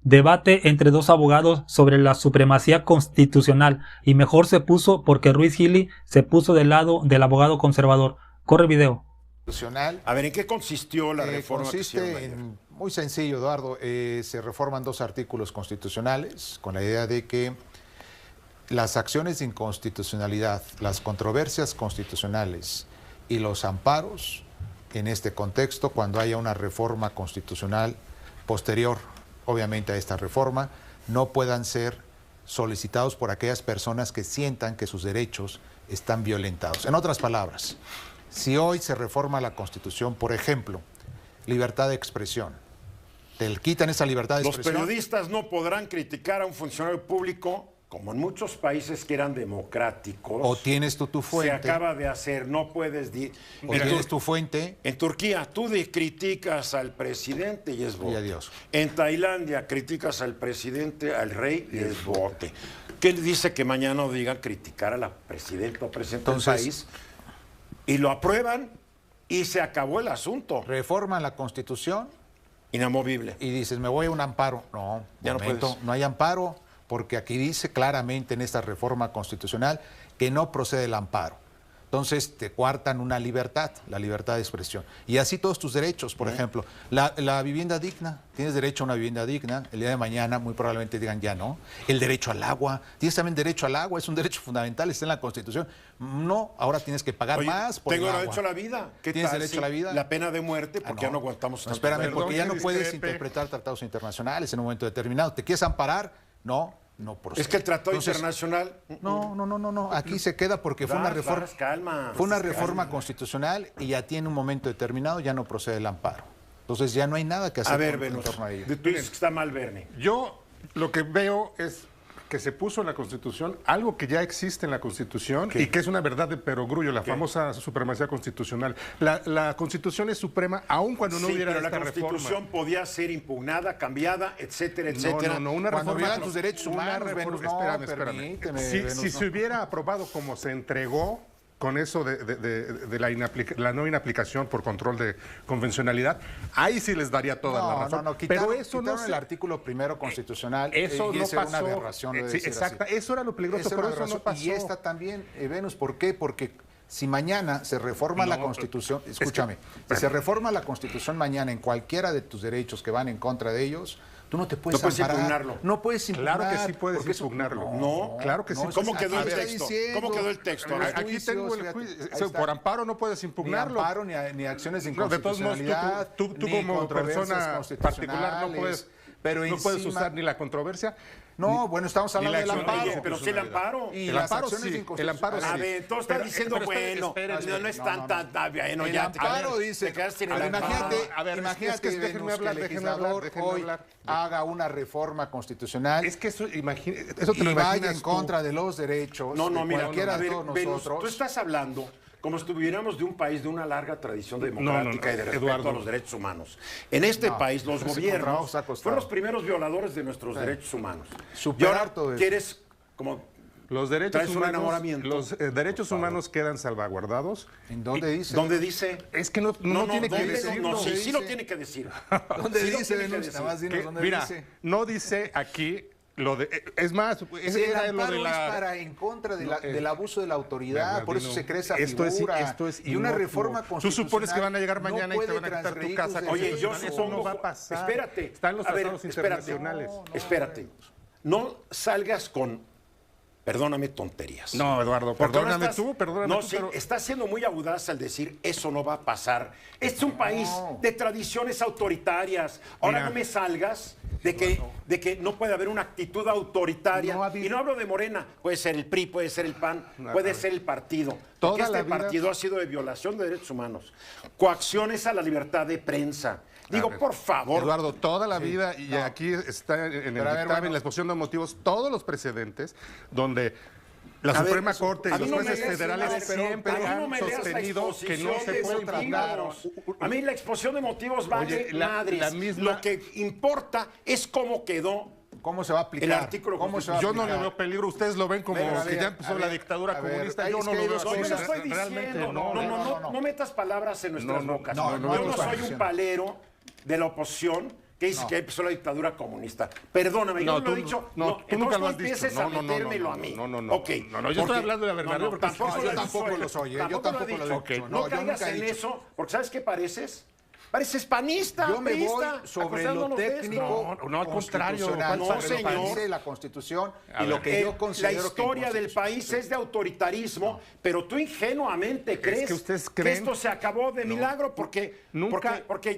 Debate entre dos abogados sobre la supremacía constitucional y mejor se puso porque Ruiz Gili se puso del lado del abogado conservador. Corre video. A ver, ¿en qué consistió la reforma? Consiste muy sencillo, Eduardo. Se reforman dos artículos constitucionales con la idea de que las acciones de inconstitucionalidad, las controversias constitucionales y los amparos en este contexto, cuando haya una reforma constitucional posterior, obviamente, a esta reforma, no puedan ser solicitados por aquellas personas que sientan que sus derechos están violentados. En otras palabras, si hoy se reforma la Constitución, por ejemplo, libertad de expresión, te quitan esa libertad de expresión. Los periodistas no podrán criticar a un funcionario público, como en muchos países que eran democráticos. O tienes tú tu fuente. Se acaba de hacer, no puedes... O tienes tu fuente. En Turquía, tú criticas al presidente y es voto. Y adiós. En Tailandia, criticas al presidente, al rey y es voto. ¿Qué dice que mañana no digan criticar a la presidenta o presidente del país? Y lo aprueban y se acabó el asunto. Reforman la Constitución. Inamovible. Y dices, me voy a un amparo. No, ya no hay amparo, porque aquí dice claramente en esta reforma constitucional que no procede el amparo. Entonces te coartan una libertad, la libertad de expresión. Y así todos tus derechos, por ejemplo, la vivienda digna, tienes derecho a una vivienda digna, el día de mañana muy probablemente digan ya no. El derecho al agua, tienes también derecho al agua, es un derecho fundamental, está en la Constitución. No, ahora tienes que pagar más por el agua. Tengo derecho a la vida. ¿Tienes derecho a la vida? La pena de muerte, porque ya no aguantamos. No, espérame, porque ya no puedes interpretar tratados internacionales en un momento determinado. ¿Te quieres amparar? No procede. Es que el tratado internacional... No. Aquí se queda porque fue una reforma... Fue una reforma constitucional y ya tiene un momento determinado, ya no procede el amparo. Entonces ya no hay nada que hacer en torno a ello. Tú dices que está mal, Bernie. Yo lo que veo es que se puso en la Constitución algo que ya existe en la Constitución y que es una verdad de perogrullo, la famosa supremacía constitucional. La Constitución es suprema aun cuando no hubiera esta reforma. Pero la Constitución podía ser impugnada, cambiada, etcétera, etcétera. No, una reforma... Cuando violan tus derechos humanos, espérame. Si se hubiera aprobado como se entregó, con eso de la no inaplicación por control de convencionalidad, ahí sí les daría toda la razón. Pero eso no es el artículo primero constitucional. Eso y no esa pasó. Era una aberración, Exacto, eso era lo peligroso, pero eso no pasó. Y esta también, Venus, ¿por qué? Porque si mañana se reforma la Constitución, escúchame, si se reforma la Constitución mañana en cualquiera de tus derechos que van en contra de ellos, tú no te puedes amparar. Impugnarlo. No puedes impugnar. Claro que sí puedes impugnarlo. No, claro que sí. ¿Cómo quedó el texto? ¿Cómo quedó el texto? Aquí tengo el juicio. Por amparo no puedes impugnarlo. Ni amparo, ni acciones de inconstitucionalidad. Tú como persona particular no puedes usar ni la controversia. No, bueno, estamos hablando del amparo. Pero sí el amparo. Y el amparo sí. El amparo sí. A ver, entonces estás diciendo, bueno, no es tan bueno. El amparo dice... Imagínate que el legislador hoy haga una reforma constitucional. Es que eso te lo imaginas, vaya en contra de los derechos de cualquiera de todos nosotros. Tú estás hablando como si estuviéramos de un país de una larga tradición democrática y de respeto a los derechos humanos. En este país, los gobiernos fueron los primeros violadores de nuestros derechos humanos. Y ahora quieres como... Los derechos humanos quedan salvaguardados. ¿En dónde dice? ¿Dónde dice? Es que no tiene que decirlo. Sí lo tiene que decir. ¿Dónde dice? Mira, no dice aquí... es más, el amparo es para en contra del abuso de la autoridad, por eso se crea esa figura. Y una reforma constitucional. Tú supones que van a llegar mañana y te van a quitar tu casa. Oye, yo supongo, eso no va a pasar. Espérate. Están los tratados internacionales. Espérate. No salgas con... Perdóname, tonterías. No, Eduardo, perdóname tú. Pero... Estás siendo muy audaz al decir eso no va a pasar. Este es un país de tradiciones autoritarias. Ahora no me salgas de que no puede haber una actitud autoritaria. Y no hablo de Morena. Puede ser el PRI, puede ser el PAN, puede ser el partido. Porque este partido ha sido de violación de derechos humanos. Coacciones a la libertad de prensa. Digo, por favor. Eduardo, toda la vida, y aquí está en el dictamen, en la exposición de motivos, todos los precedentes donde la Suprema Corte y los jueces federales siempre han sostenido que no se puede tratar. A mí la exposición de motivos vale madres. Lo que importa es cómo quedó. ¿Cómo se va a aplicar? El artículo. Yo no le veo peligro. Ustedes lo ven como que ya empezó la dictadura comunista. Yo no lo veo así. Yo no estoy diciendo. No metas palabras en nuestras bocas. Yo no soy un palero de la oposición que dices que empezó la dictadura comunista. Perdóname, yo no lo he dicho. Tú nunca lo has dicho. Empieces a metérmelo a mí. No, yo estoy hablando de la verdad. Yo tampoco lo soy. Yo tampoco lo he dicho. No caigas en eso, porque ¿sabes qué pareces? Pareces panista. Yo me voy priista, sobre lo técnico. No, al contrario. No, señor. Dice la Constitución y lo que yo considero. La historia del país es de autoritarismo, pero tú ingenuamente crees que ustedes creen esto se acabó de milagro porque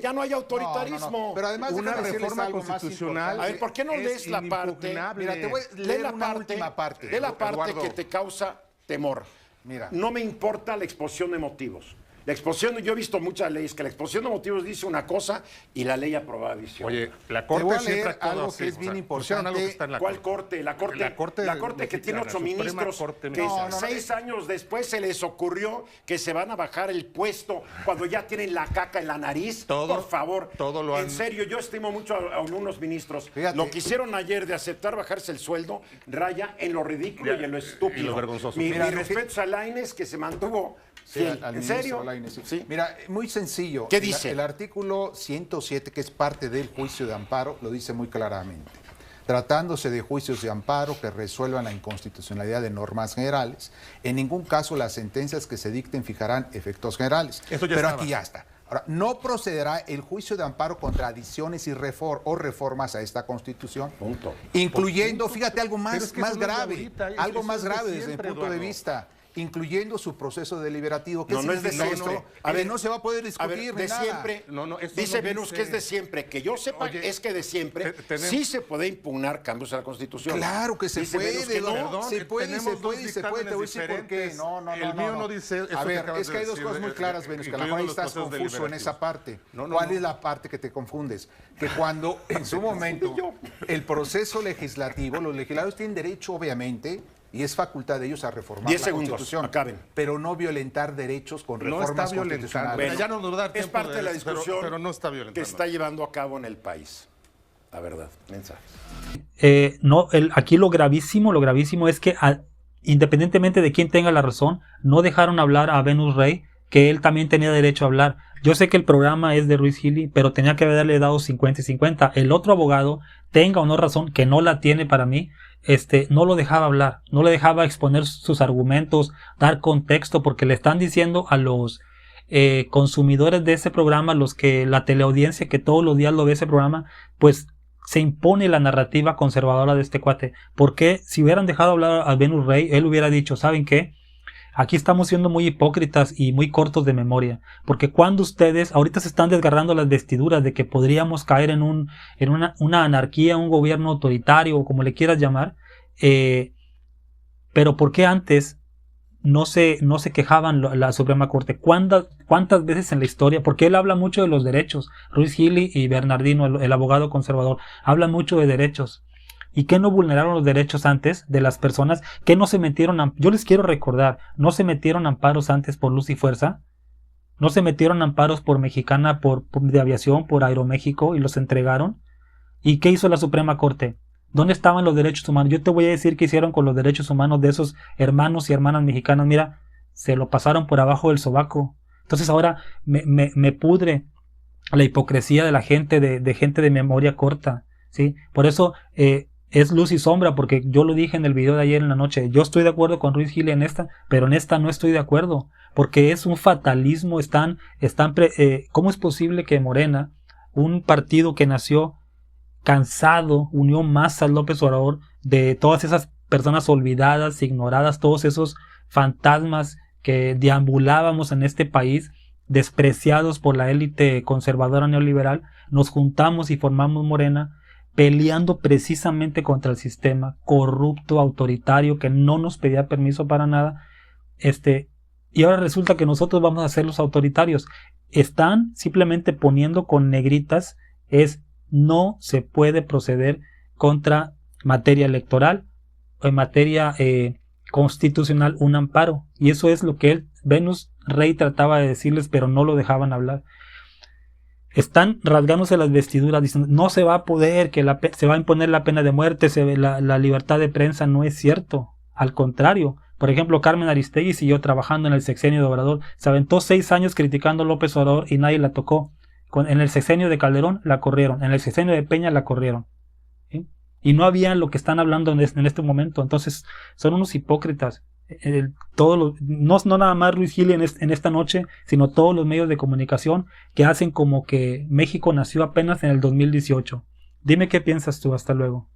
ya no hay autoritarismo. Pero además una reforma constitucional. A ver, ¿por qué no lees la parte? Mira, te voy a leer una última parte. Lee la parte Eduardo, que te causa temor. Mira. No me importa la exposición de motivos. La exposición, yo he visto muchas leyes que la exposición de motivos dice una cosa y la ley aprobada dice otra. Oye, la Te Corte voy a siempre leer actuó algo así, que es bien pusieron algo que está en la ¿Cuál corte? La corte que tiene 8 ministros, que 6 años después se les ocurrió que se van a bajar el puesto cuando ya tienen la caca en la nariz. Por favor, en serio, yo estimo mucho a algunos ministros. Fíjate. Lo que hicieron ayer de aceptar bajarse el sueldo raya en lo ridículo y en lo estúpido. Y lo vergonzoso. Mi respeto a Lainez, que se mantuvo. Sí, ¿En serio? Sí. Mira, muy sencillo. ¿Qué dice? El artículo 107, que es parte del juicio de amparo, lo dice muy claramente. Tratándose de juicios de amparo que resuelvan la inconstitucionalidad de normas generales, en ningún caso las sentencias que se dicten fijarán efectos generales. Pero aquí ya está. Ahora, no procederá el juicio de amparo contra adiciones y reformas a esta Constitución, incluyendo, fíjate, algo más grave, algo más grave desde mi punto de vista, incluyendo su proceso deliberativo. No es de siempre. A ver, no se va a poder discutir de siempre. Dice Venus que es de siempre. Que yo sepa, es que de siempre sí se puede impugnar cambios a la Constitución. Claro que se puede. Se puede. Te voy a decir por qué. El mío no dice. A ver, es que hay dos cosas muy claras, Venus, que a lo mejor estás confuso en esa parte. ¿Cuál es la parte que te confundes? Que cuando en su momento el proceso legislativo, los legisladores tienen derecho, obviamente, y es facultad de ellos a reformar la Constitución, acaben. Pero no violentar derechos con reformas constitucionales. Bueno, ya no nos va a dar tiempo es parte de la discusión pero no está que está llevando a cabo en el país. La verdad, mensajes. Aquí lo gravísimo es que independientemente de quién tenga la razón, no dejaron hablar a Venus Rey, que él también tenía derecho a hablar. Yo sé que el programa es de Ruiz Gili, pero tenía que haberle dado 50 y 50. El otro abogado, tenga o no razón, que no la tiene para mí, no lo dejaba hablar, no le dejaba exponer sus argumentos, dar contexto, porque le están diciendo a los consumidores de ese programa, la teleaudiencia que todos los días lo ve ese programa, pues se impone la narrativa conservadora de este cuate. Porque si hubieran dejado hablar a Venus Rey, él hubiera dicho, ¿saben qué? Aquí estamos siendo muy hipócritas y muy cortos de memoria, porque cuando ustedes ahorita se están desgarrando las vestiduras de que podríamos caer en una anarquía, un gobierno autoritario o como le quieras llamar, pero ¿por qué antes no se quejaban la Suprema Corte? ¿Cuántas veces en la historia? Porque él habla mucho de los derechos. Ruiz Gili y Bernardino, el abogado conservador, hablan mucho de derechos. ¿Y qué no vulneraron los derechos antes de las personas? ¿Qué no se metieron? Yo les quiero recordar, ¿no se metieron amparos antes por Luz y Fuerza? ¿No se metieron amparos por Mexicana de Aviación, por Aeroméxico y los entregaron? ¿Y qué hizo la Suprema Corte? ¿Dónde estaban los derechos humanos? Yo te voy a decir qué hicieron con los derechos humanos de esos hermanos y hermanas mexicanas. Mira, se lo pasaron por abajo del sobaco. Entonces ahora me pudre la hipocresía de la gente, de gente de memoria corta, ¿sí? Por eso es luz y sombra, porque yo lo dije en el video de ayer en la noche. Yo estoy de acuerdo con Ruiz Gili en esta, pero en esta no estoy de acuerdo, porque es un fatalismo. ¿Cómo es posible que Morena, un partido que nació cansado, unió más a López Obrador de todas esas personas olvidadas, ignoradas, todos esos fantasmas que deambulábamos en este país, despreciados por la élite conservadora neoliberal, nos juntamos y formamos Morena, peleando precisamente contra el sistema corrupto, autoritario, que no nos pedía permiso para nada, y ahora resulta que nosotros vamos a ser los autoritarios. Están simplemente poniendo con negritas, no se puede proceder contra materia electoral o en materia constitucional un amparo, y eso es lo que Venus Rey trataba de decirles, pero no lo dejaban hablar. Están rasgándose las vestiduras diciendo no se va a poder, que se va a imponer la pena de muerte, la libertad de prensa. No es cierto, al contrario. Por ejemplo, Carmen Aristegui siguió trabajando en el sexenio de Obrador, se aventó 6 años criticando a López Obrador y nadie la tocó. En el sexenio de Calderón la corrieron, en el sexenio de Peña la corrieron. ¿Sí? Y no había lo que están hablando en este momento. Entonces, son unos hipócritas. No nada más Ruiz Gili en esta noche, sino todos los medios de comunicación que hacen como que México nació apenas en el 2018. Dime qué piensas tú. Hasta luego.